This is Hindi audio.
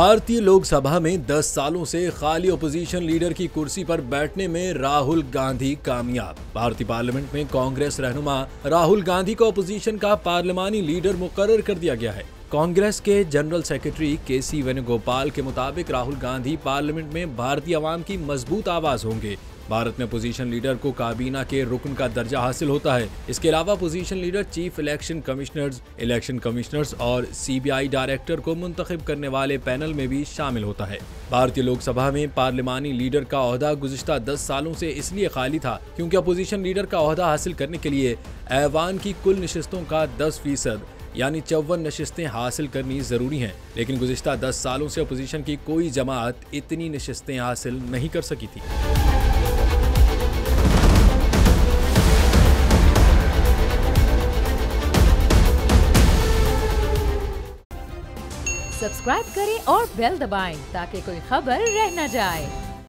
भारतीय लोकसभा में 10 सालों से खाली अपोजिशन लीडर की कुर्सी पर बैठने में राहुल गांधी कामयाब। भारतीय पार्लियामेंट में कांग्रेस रहनुमा राहुल गांधी को अपोजिशन का पार्लिमानी लीडर मुकर्रर कर दिया गया है। कांग्रेस के जनरल सेक्रेटरी के.सी. वेणुगोपाल के मुताबिक राहुल गांधी पार्लियामेंट में भारतीय आवाम की मजबूत आवाज होंगे। भारत में पोजीशन लीडर को काबीना के रुकन का दर्जा हासिल होता है। इसके अलावा position leader chief election commissioners और सीबीआई डायरेक्टर को मुंतखब करने वाले पैनल में भी शामिल होता है। भारतीय लोकसभा में पार्लिमानी लीडर का ओहदा गुज़िश्ता 10 सालों से इसलिए खाली था क्योंकि अपोजिशन लीडर का ओहदा हासिल करने के लिए ऐवान की कुल नशिस्तों का 10% यानी 54 नशिस्तें हासिल करनी जरूरी हैं। लेकिन गुज़िश्ता 10 सालों से अपोजिशन की कोई जमात इतनी नशिस्तें हासिल नहीं कर सकी थी। सब्सक्राइब करें और बेल दबाएं ताकि कोई खबर रह न जाए।